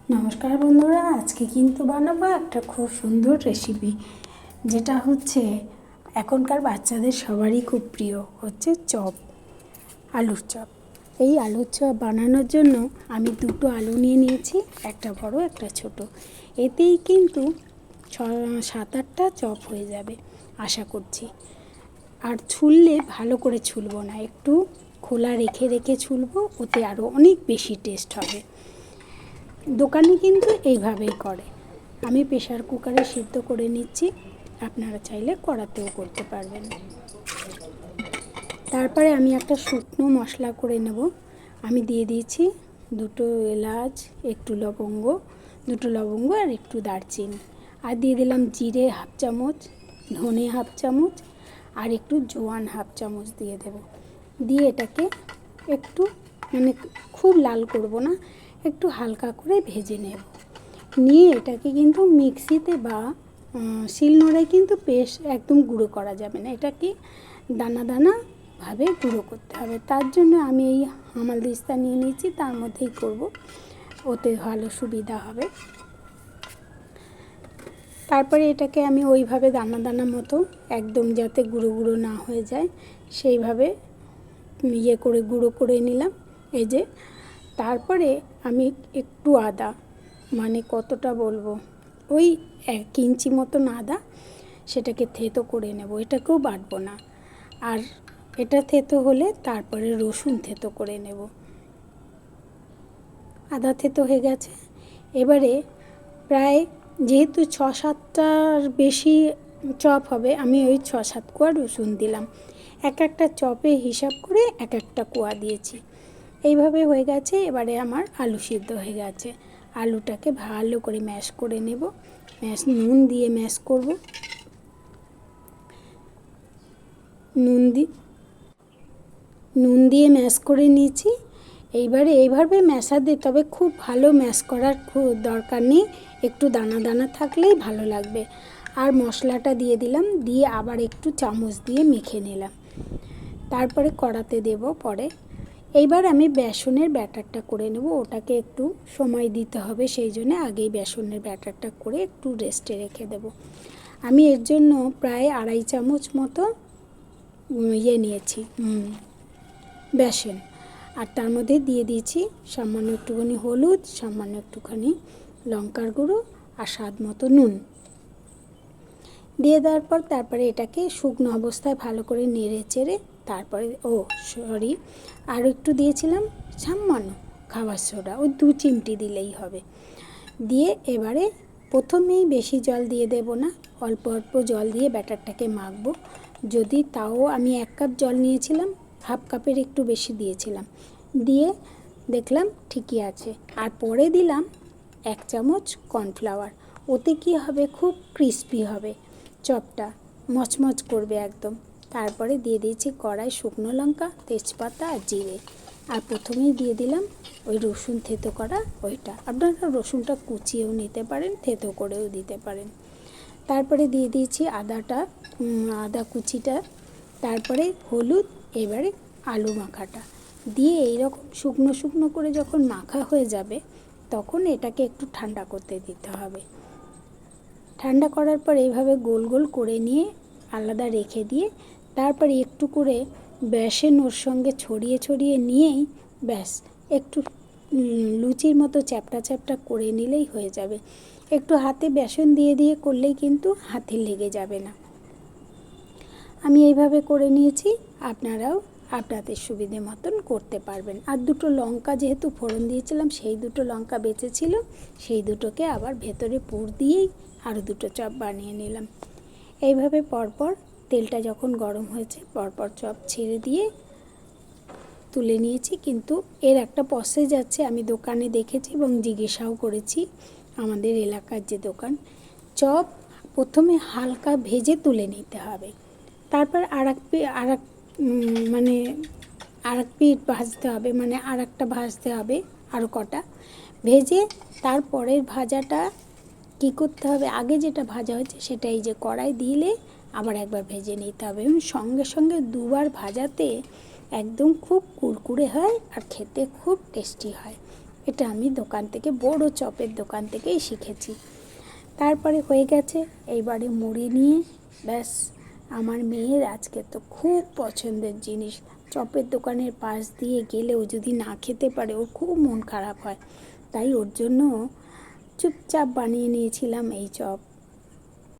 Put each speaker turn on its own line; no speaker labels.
নমস্কার বন্ধুরা, আজকে কিন্তু বানাবো একটা খুব সুন্দর রেসিপি, যেটা হচ্ছে এখনকার বাচ্চাদের সবারই খুব প্রিয়, হচ্ছে চপ, আলুর চপ। এই আলুর চপ বানানোর জন্য আমি দুটো আলু নিয়ে নিয়েছি, একটা বড় একটা ছোট। এতেই কিন্তু 7-8টা চপ হয়ে যাবে আশা করছি। আর ছুললে ভালো করে ছুলবো না, একটু খোলা রেখে রেখে ছুলবো, ওতে আরও অনেক বেশি টেস্ট হবে। দোকানে কিন্তু এইভাবেই করে। আমি প্রেশার কুকারে সিদ্ধ করে নিচ্ছি, আপনারা চাইলে কড়াতেও করতে পারবেন। তারপরে আমি একটা শুকনো মশলা করে নেব। আমি দিয়ে দিয়েছি দুটো এলাচ, দুটো লবঙ্গ আর একটু দারচিনি, আর দিয়ে দিলাম জিরে হাফ চামচ, ধনে হাফ চামচ, আর একটু জোয়ান হাফ চামচ দিয়ে দেব। দিয়ে এটাকে একটু খুব লাল করব না, একটু হালকা করে ভেজে নেব। নিয়ে এটাকে কিন্তু মিক্সিতে বা শিলনোড়ায় কিন্তু পেস্ট একদম গুঁড়ো করা যাবে না, এটাকে দানা দানাভাবে গুঁড়ো করতে হবে। তার জন্য আমি এই হামালদিস্তা নিয়ে নিয়েছি, তার মধ্যেই করব, ওতে ভালো সুবিধা হবে। তারপরে এটাকে আমি ওইভাবে দানা দানা মতো, একদম যাতে গুঁড়ো গুঁড়ো না হয়ে যায় সেইভাবে করে গুঁড়ো করে নিলাম। এই যে, তারপরে আমি একটু আদা, কতটা বলবো, ওই 1 ইঞ্চি মতন আদা, সেটাকে থেতো করে নেব। এটাকেও বাটবো না। আর এটা থেতো হলে তারপরে রসুন থেতো করে নেব। আদা থেতো হয়ে গেছে। এবারে প্রায়, যেহেতু 6-7টার বেশি চপ হবে, আমি ওই 6-7 কোয়া রসুন দিলাম। একটা চপে হিসাব করে একটা কোয়া দিয়েছি। এইভাবে হয়ে গেছে। এবারে আমার আলু সিদ্ধ হয়ে গেছে। আলুটাকে ভালো করে ম্যাশ করে নেব। নুন দিয়ে ম্যাশ করব। নুন দিয়ে ম্যাশ করে নিয়েছি। এইবারে এইভাবে ম্যাশাতে, তবে খুব ভালো ম্যাশ করার খুব দরকার নেই, একটু দানা দানা থাকলেই ভালো লাগবে। আর মশলাটা দিয়ে দিলাম, দিয়ে আবার একটু চামচ দিয়ে মেখে নিলাম। তারপরে কড়াতে দেব পরে। এইবার আমি বেসনের ব্যাটারটা করে নেব। ওটাকে একটু সময় দিতে হবে, সেই জন্য আগেই বেসনের ব্যাটারটা করে একটু রেস্টে রেখে দেব। আমি এর জন্য প্রায় 2.5 চামচ মতো নিয়েছি বেসন। আর তার মধ্যে দিয়ে দিয়েছি সামান্য একটুখানি হলুদ, সামান্য একটুখানি লঙ্কার গুঁড়ো, আর স্বাদ মতো নুন দিয়ে দেওয়ার পর তারপরে এটাকে শুকনো অবস্থায় ভালো করে নেড়ে চেড়ে, তারপরে আরও একটু দিয়েছিলাম সামান্য খাবার সোডা, ওই 2 চিমটি দিলেই হবে। দিয়ে এবারে প্রথমেই বেশি জল দিয়ে দেব না, অল্প অল্প জল দিয়ে ব্যাটারটাকে মাখবো। যদি তাও আমি 1 কাপ জল নিয়েছিলাম, হাফ কাপের একটু বেশি দিয়েছিলাম। দিয়ে দেখলাম ঠিকই আছে। আর পরে দিলাম 1 চামচ কর্নফ্লাওয়ার। ওতে কি হবে, খুব ক্রিস্পি হবে চপটা, মচমচ করবে একদম। তারপরে দিয়ে দিয়েছি কড়াই শুকনো লঙ্কা, তেজপাতা আর জিরে। আর প্রথমেই দিয়ে দিলাম ওই রসুন থেতো করা ওইটা। আপনারা রসুনটা কুচিয়েও নিতে পারেন, থেতো করেও দিতে পারেন। তারপরে দিয়ে দিয়েছি আদা কুচিটা, তারপরে হলুদ। এবারে আলু মাখাটা দিয়ে এইরকম শুকনো শুকনো করে যখন মাখা হয়ে যাবে, তখন এটাকে একটু ঠান্ডা করতে দিতে হবে। ঠান্ডা করার পর এইভাবে গোল গোল করে নিয়ে আলাদা রেখে দিয়ে, তারপরে একটু করে বেসন ওর সঙ্গে ছড়িয়ে ছড়িয়ে নিয়েই ব্যাস, একটু লুচির মতো চ্যাপটা চ্যাপটা করে নিলেই হয়ে যাবে। একটু হাতে বেসন দিয়ে দিয়ে করলেই কিন্তু হাতে লেগে যাবে না। আমি এইভাবে করে নিয়েছি, আপনারাও আপনাদের সুবিধে মতন করতে পারবেন। আর দুটো লঙ্কা যেহেতু ফোড়ন দিয়েছিলাম, সেই দুটো লঙ্কা বেঁচে ছিল, সেই দুটোকে আবার ভেতরে পুর দিয়েই আরও দুটো চপ বানিয়ে নিলাম। এইভাবে পরপর তেলটা যখন গরম হয়েছে, পরপর চপ ছেড়ে দিয়ে তুলে নিয়েছি। কিন্তু এর একটা প্রসেস আছে, আমি দোকানে দেখেছি এবং জিজ্ঞাসাও করেছি আমাদের এলাকার যে দোকান। চপ প্রথমে হালকা ভেজে তুলে নিতে হবে, তারপর আর এক পিঠ ভাজতে হবে, আর একটা ভাজতে হবে আরও কটা ভেজে। তারপরের ভাজাটা কী করতে হবে, আগে যেটা ভাজা হয়েছে সেটা এই যে কড়াই দিলে আবার একবার ভেজে নিতে হবে, এবং সঙ্গে সঙ্গে দুবার ভাজাতে একদম খুব কুরকুরে হয় আর খেতে খুব টেস্টি হয়। এটা আমি দোকান থেকে, বড় চপের দোকান থেকেই শিখেছি। তারপরে হয়ে গেছে, এইবারে মুড়ি নিয়ে ব্যাস। আমার মেয়ের আজকে তো খুব পছন্দের জিনিস, চপের দোকানের পাশ দিয়ে গেলেও যদি না খেতে পারে ওর খুব মন খারাপ হয়। তাই ওর জন্য চুপচাপ বানিয়ে নিয়েছিলাম এই চপ।